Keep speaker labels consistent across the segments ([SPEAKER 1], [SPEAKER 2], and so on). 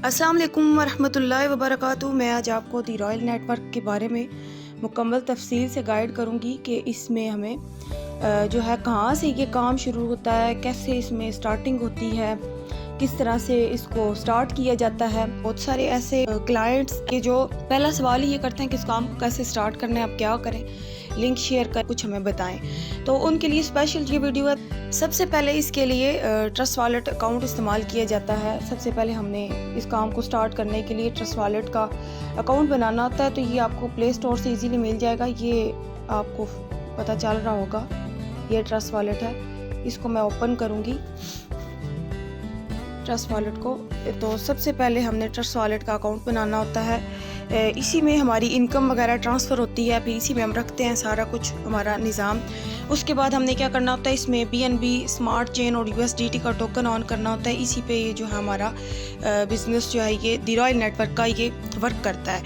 [SPEAKER 1] अस्सलाम वालेकुम वरहमतुल्लाहि वबरकातुहू। मैं आज आपको दी रॉयल नेटवर्क के बारे में मुकम्मल तफसील से गाइड करूंगी कि इसमें हमें जो है कहाँ से ये काम शुरू होता है, कैसे इसमें स्टार्टिंग होती है, किस तरह से इसको स्टार्ट किया जाता है। बहुत सारे ऐसे क्लाइंट्स के जो पहला सवाल ही ये करते हैं कि इस काम को कैसे स्टार्ट करना है, आप क्या करें, लिंक शेयर कर कुछ हमें बताएं। तो उनके लिए स्पेशल ये वीडियो है। सबसे पहले इसके लिए ट्रस्ट वॉलेट अकाउंट इस्तेमाल किया जाता है। सबसे पहले हमने इस काम को स्टार्ट करने के लिए ट्रस्ट वॉलेट का अकाउंट बनाना होता है। तो ये आपको प्ले स्टोर से इजीली मिल जाएगा। ये आपको पता चल रहा होगा, ये ट्रस्ट वॉलेट है। इसको मैं ओपन करूँगी ट्रस्ट वॉलेट को। तो सबसे पहले हमने ट्रस्ट वॉलेट का अकाउंट बनाना होता है। इसी में हमारी इनकम वगैरह ट्रांसफ़र होती है, फिर इसी में हम रखते हैं सारा कुछ हमारा निज़ाम। उसके बाद हमने क्या करना होता है, इसमें BNB स्मार्ट चेन और USDT का टोकन ऑन करना होता है। इसी पे ये जो है हमारा बिज़नेस जो है ये दी रॉयल नेटवर्क का ये वर्क करता है।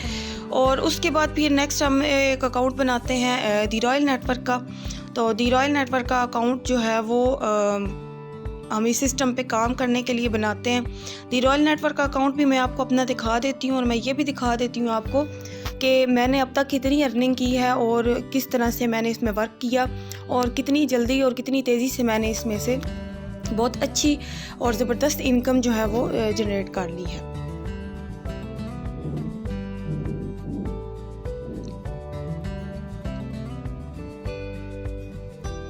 [SPEAKER 1] और उसके बाद फिर नेक्स्ट हम एक अकाउंट बनाते हैं दी रॉयल नेटवर्क का। तो दी रॉयल नेटवर्क का अकाउंट जो है वो हम इस सिस्टम पे काम करने के लिए बनाते हैं। दी रॉयल नेटवर्क का अकाउंट भी मैं आपको अपना दिखा देती हूँ, और मैं ये भी दिखा देती हूँ आपको कि मैंने अब तक कितनी अर्निंग की है और किस तरह से मैंने इसमें वर्क किया और कितनी जल्दी और कितनी तेज़ी से मैंने इसमें से बहुत अच्छी और ज़बरदस्त इनकम जो है वो जनरेट कर ली है।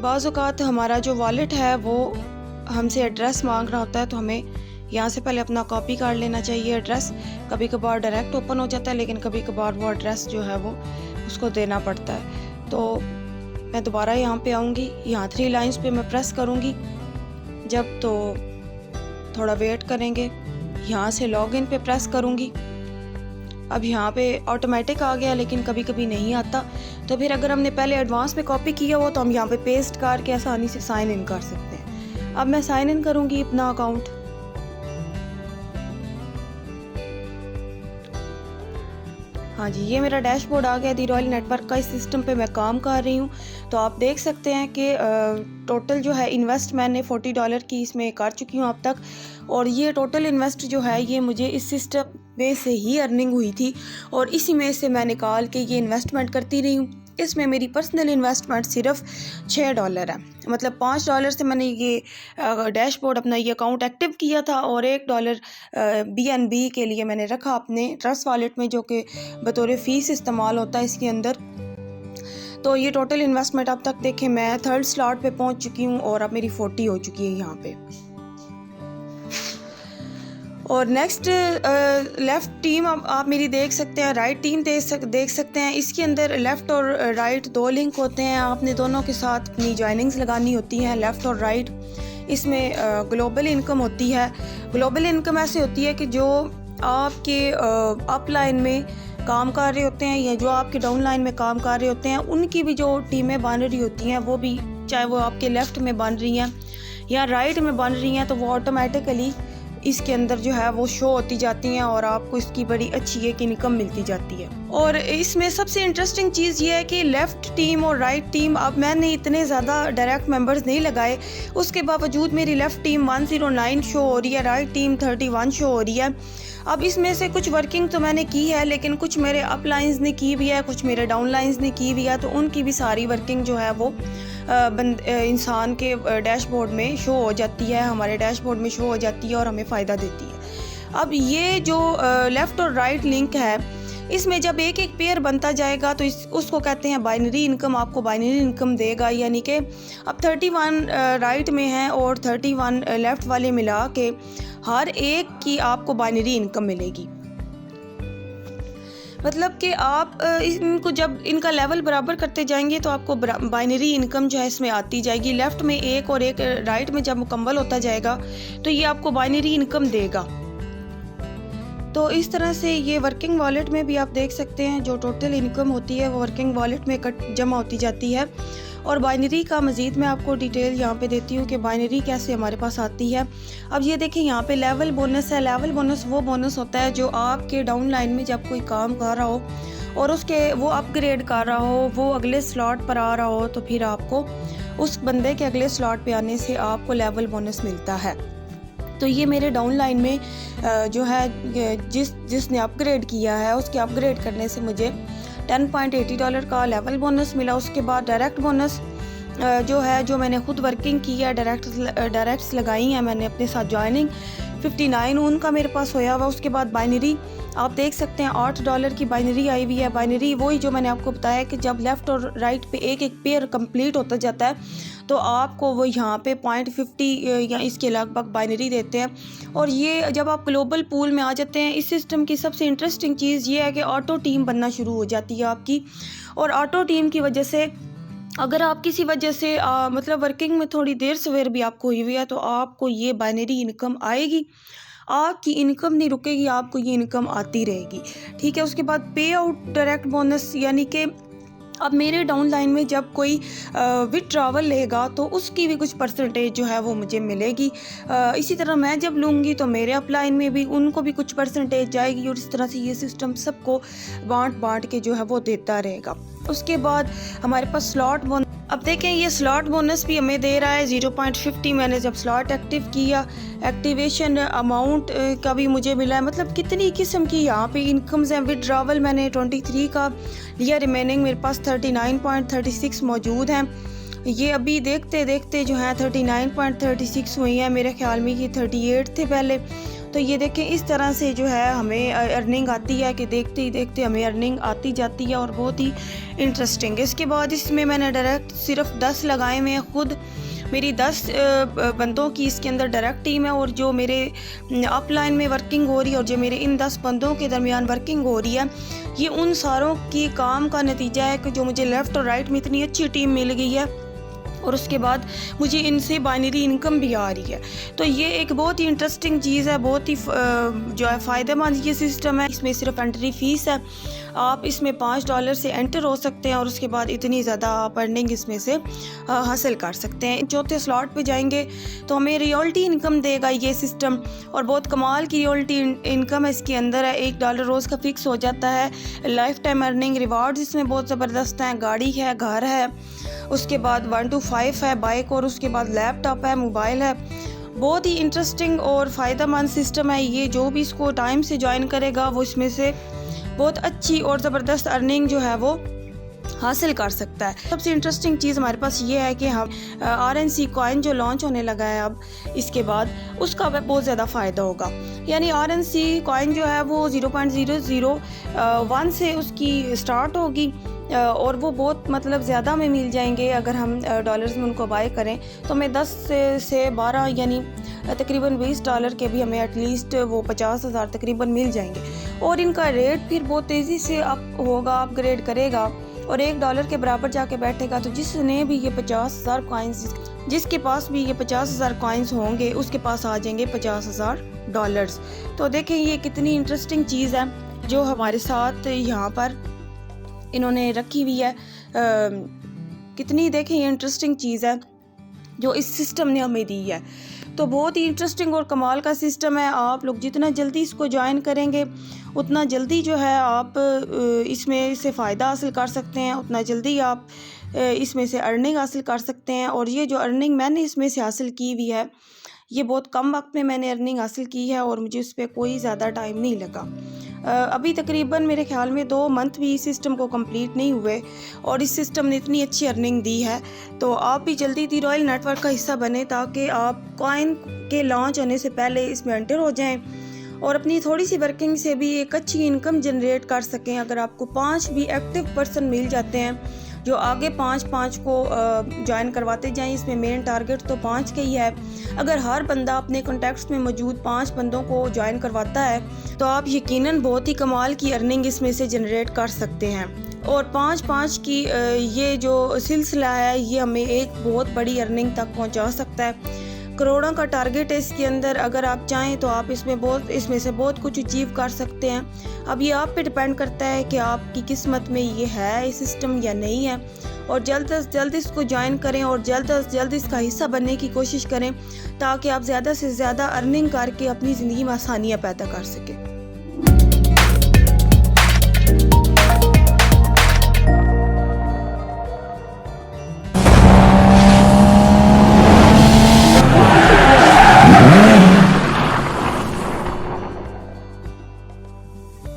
[SPEAKER 1] बाज़ औक़ात हमारा जो वॉलेट है वो हमसे एड्रेस मांग रहा होता है, तो हमें यहाँ से पहले अपना कॉपी कर लेना चाहिए एड्रेस। कभी कभार डायरेक्ट ओपन हो जाता है, लेकिन कभी कभार वो एड्रेस जो है वो उसको देना पड़ता है। तो मैं दोबारा यहाँ पे आऊँगी, यहाँ 3 लाइंस पे मैं प्रेस करूँगी जब, तो थोड़ा वेट करेंगे। यहाँ से लॉगिन पे प्रेस करूँगी। अब यहाँ पे ऑटोमेटिक आ गया, लेकिन कभी कभी नहीं आता। तो फिर अगर हमने पहले एडवांस में कॉपी किया हो तो हम यहाँ पे पेस्ट करके आसानी से साइन इन कर सकते हैं। अब मैं साइन इन करूँगी अपना अकाउंट। हाँ जी, ये मेरा डैशबोर्ड आ गया दी रॉयल नेटवर्क का। इस सिस्टम पे मैं काम कर रही हूँ। तो आप देख सकते हैं कि टोटल जो है इन्वेस्ट मैंने $40 की इसमें कर चुकी हूँ अब तक। और ये टोटल इन्वेस्ट जो है ये मुझे इस सिस्टम में से ही अर्निंग हुई थी, और इसी में से मैं निकाल के ये इन्वेस्टमेंट करती रही हूँ। इसमें मेरी पर्सनल इन्वेस्टमेंट सिर्फ $6 है। मतलब $5 से मैंने ये डैशबोर्ड अपना ये अकाउंट एक्टिव किया था, और $1 BNB के लिए मैंने रखा अपने ट्रस्ट वॉलेट में, जो कि बतौर फ़ीस इस्तेमाल होता है इसके अंदर। तो ये टोटल इन्वेस्टमेंट अब तक देखें मैं 3rd स्लॉट पे पहुंच चुकी हूँ, और अब मेरी 40 हो चुकी है यहाँ पे। और नेक्स्ट लेफ़्ट टीम आप मेरी देख सकते हैं, राइट टीम देख सकते हैं। इसके अंदर लेफ़्ट और राइट 2 लिंक होते हैं। आपने दोनों के साथ अपनी जॉइनिंग्स लगानी होती हैं, लेफ़्ट और राइट। इसमें ग्लोबल इनकम होती है। ग्लोबल इनकम ऐसे होती है कि जो आपके अप लाइन में काम कर रहे होते हैं या जो आपके डाउन लाइन में काम कर रहे होते हैं, उनकी भी जो टीमें बन रही होती हैं, वो भी चाहे वो आपके लेफ़्ट में बन रही हैं या राइट में बन रही हैं, तो वो ऑटोमेटिकली इसके अंदर जो है वो शो होती जाती हैं, और आपको इसकी बड़ी अच्छी एक इनकम मिलती जाती है। और इसमें सबसे इंटरेस्टिंग चीज़ ये है कि लेफ़्ट टीम और राइट टीम, अब मैंने इतने ज़्यादा डायरेक्ट मेंबर्स नहीं लगाए, उसके बावजूद मेरी लेफ़्ट टीम 109 शो हो रही है, राइट टीम 31 शो हो रही है। अब इसमें से कुछ वर्किंग तो मैंने की है, लेकिन कुछ मेरे अप लाइन्स ने की भी है, कुछ मेरे डाउन लाइन्स ने की भी है। तो उनकी भी सारी वर्किंग जो है वो इंसान के डैशबोर्ड में शो हो जाती है, हमारे डैशबोर्ड में शो हो जाती है और हमें फ़ायदा देती है। अब ये जो लेफ़्ट और राइट लिंक है, इसमें जब एक एक पेयर बनता जाएगा तो उसको कहते हैं बाइनरी इनकम। आपको बाइनरी इनकम देगा, यानी कि अब 31 राइट में है और 31 लेफ़्ट वाले मिला के हर एक की आपको बाइनरी इनकम मिलेगी। मतलब कि आप इनको जब इनका लेवल बराबर करते जाएंगे तो आपको बाइनरी इनकम जो है इसमें आती जाएगी। लेफ़्ट में एक और एक राइट में जब मुकम्मल होता जाएगा तो ये आपको बाइनरी इनकम देगा। तो इस तरह से ये वर्किंग वॉलेट में भी आप देख सकते हैं, जो टोटल इनकम होती है वो वर्किंग वॉलेट में जमा होती जाती है। और बाइनरी का मज़ीद मैं आपको डिटेल यहाँ पे देती हूँ कि बाइनरी कैसे हमारे पास आती है। अब ये देखें, यहाँ पे लेवल बोनस है। लेवल बोनस वो बोनस होता है जो आपके डाउन लाइन में जब कोई काम कर रहा हो और उसके वो अपग्रेड कर रहा हो, वो अगले स्लॉट पर आ रहा हो, तो फिर आपको उस बंदे के अगले स्लॉट पे आने से आपको लेवल बोनस मिलता है। तो ये मेरे डाउनलाइन में जो है जिसने अपग्रेड किया है उसके अपग्रेड करने से मुझे $10.80 का लेवल बोनस मिला। उसके बाद डायरेक्ट बोनस जो मैंने खुद वर्किंग की है, डायरेक्ट्स लगाई हैं मैंने अपने साथ ज्वाइनिंग 59 उनका मेरे पास होया हुआ। उसके बाद बाइनरी आप देख सकते हैं $8 की बाइनरी आई हुई है। बाइनरी वही जो मैंने आपको बताया कि जब लेफ़्ट और राइट पे एक एक पेयर कंप्लीट होता जाता है तो आपको वो यहाँ पे 0.50 या इसके लगभग बाइनरी देते हैं। और ये जब आप ग्लोबल पूल में आ जाते हैं, इस सिस्टम की सबसे इंटरेस्टिंग चीज़ ये है कि ऑटो टीम बनना शुरू हो जाती है आपकी। और ऑटो टीम की वजह से अगर आप किसी वजह से मतलब वर्किंग में थोड़ी देर सवेर भी आपको हुई है तो आपको ये बाइनरी इनकम आएगी, आपकी इनकम नहीं रुकेगी, आपको ये इनकम आती रहेगी। ठीक है। उसके बाद पे आउट डायरेक्ट बोनस, यानी कि अब मेरे डाउनलाइन में जब कोई विथड्रॉवल लेगा तो उसकी भी कुछ परसेंटेज जो है वो मुझे मिलेगी। इसी तरह मैं जब लूँगी तो मेरे अपलाइन में भी उनको भी कुछ परसेंटेज जाएगी और इस तरह से ये सिस्टम सबको बांट के जो है वो देता रहेगा। उसके बाद हमारे पास स्लॉट बोनस, अब देखें ये स्लॉट बोनस भी हमें दे रहा है 0.50। मैंने जब स्लॉट एक्टिव किया, एक्टिवेशन अमाउंट का भी मुझे मिला है। मतलब कितनी किस्म की यहाँ पे इनकम्स हैं। विथड्रॉवल मैंने 23 का लिया, रिमेनिंग मेरे पास 39.36 मौजूद हैं। ये अभी देखते देखते जो है 39.36 हुई है, मेरे ख्याल में ये 38 थे पहले। तो ये देखें इस तरह से जो है हमें अर्निंग आती है कि देखते ही देखते हमें अर्निंग आती जाती है और बहुत ही इंटरेस्टिंग है। इसके बाद इसमें मैंने डायरेक्ट सिर्फ 10 लगाए हुए हैं खुद। मेरी 10 बंदों की इसके अंदर डायरेक्ट टीम है और जो मेरे अपलाइन में वर्किंग हो रही है और जो मेरे इन 10 बंदों के दरमियान वर्किंग हो रही है, ये उन सारों की काम का नतीजा है कि जो मुझे लेफ़्ट और राइट में इतनी अच्छी टीम मिल गई है और उसके बाद मुझे इनसे बाइनरी इनकम भी आ रही है। तो ये एक बहुत ही इंटरेस्टिंग चीज़ है, बहुत ही जो है फ़ायदेमंद ये सिस्टम है। इसमें सिर्फ एंट्री फ़ीस है, आप इसमें $5 से एंटर हो सकते हैं और उसके बाद इतनी ज़्यादा आप अर्निंग इसमें से हासिल कर सकते हैं। चौथे स्लॉट पे जाएंगे तो हमें रियल्टी इनकम देगा ये सिस्टम और बहुत कमाल की रियल्टी इनकम है इसके अंदर है। $1 रोज़ का फिक्स हो जाता है। लाइफ टाइम अर्निंग रिवार्ड्स इसमें बहुत ज़बरदस्त हैं। गाड़ी है, घर है, उसके बाद 1 to 5 है बाइक, और उसके बाद लैपटॉप है, मोबाइल है। बहुत ही इंटरेस्टिंग और फ़ायदेमंद सिस्टम है ये। जो भी इसको टाइम से ज्वाइन करेगा वो इसमें से बहुत अच्छी और ज़बरदस्त अर्निंग जो है वो हासिल कर सकता है। सबसे इंटरेस्टिंग चीज़ हमारे पास ये है कि हम RNC कॉइन जो लॉन्च होने लगा है अब इसके बाद, उसका बहुत ज़्यादा फ़ायदा होगा। यानी RNC कॉइन जो है वो 0.001 से उसकी स्टार्ट होगी और वो बहुत मतलब ज़्यादा में मिल जाएंगे। अगर हम डॉलर्स में उनको बाय करें तो हमें 10 से 12 यानी तकरीबन $20 के भी हमें एटलीस्ट वो 50,000 तकरीबन मिल जाएंगे। और इनका रेट फिर बहुत तेज़ी से अपग्रेड करेगा और $1 के बराबर जाके बैठेगा। तो जिसने भी ये 50,000 कॉइन्स, जिसके पास भी ये 50,000 कॉइन्स होंगे उसके पास आ जाएंगे $50,000। तो देखें ये कितनी इंटरेस्टिंग चीज़ है जो हमारे साथ यहाँ पर इन्होंने रखी हुई है। कितनी देखें ये इंटरेस्टिंग चीज़ है जो इस सिस्टम ने हमें दी है। तो बहुत ही इंटरेस्टिंग और कमाल का सिस्टम है। आप लोग जितना जल्दी इसको ज्वाइन करेंगे उतना जल्दी जो है आप इसमें से फ़ायदा हासिल कर सकते हैं, उतना जल्दी आप इसमें से अर्निंग हासिल कर सकते हैं। और ये जो अर्निंग मैंने इसमें से हासिल की हुई है ये बहुत कम वक्त में मैंने अर्निंग हासिल की है और मुझे उस पर कोई ज़्यादा टाइम नहीं लगा। अभी तकरीबन मेरे ख्याल में 2 मंथ भी इस सिस्टम को कंप्लीट नहीं हुए और इस सिस्टम ने इतनी अच्छी अर्निंग दी है। तो आप भी जल्दी दी रॉयल नेटवर्क का हिस्सा बने ताकि आप कॉइन के लॉन्च होने से पहले इसमें एंटर हो जाएं और अपनी थोड़ी सी वर्किंग से भी एक अच्छी इनकम जनरेट कर सकें। अगर आपको 5 भी एक्टिव पर्सन मिल जाते हैं जो आगे 5 को ज्वाइन करवाते जाएं, इसमें मेन टारगेट तो 5 का ही है। अगर हर बंदा अपने कॉन्टैक्ट्स में मौजूद 5 बंदों को ज्वाइन करवाता है तो आप यकीनन बहुत ही कमाल की अर्निंग इसमें से जनरेट कर सकते हैं। और 5 की ये जो सिलसिला है ये हमें एक बहुत बड़ी अर्निंग तक पहुंचा सकता है। करोड़ों का टारगेट है इसके अंदर। अगर आप चाहें तो आप इसमें से बहुत कुछ अचीव कर सकते हैं। अब ये आप पे डिपेंड करता है कि आपकी किस्मत में ये है ये सिस्टम या नहीं है। और जल्द से जल्द इसको ज्वाइन करें और जल्द से जल्द इसका हिस्सा बनने की कोशिश करें ताकि आप ज़्यादा से ज़्यादा अर्निंग करके अपनी ज़िंदगी में आसानियाँ पैदा कर सकें।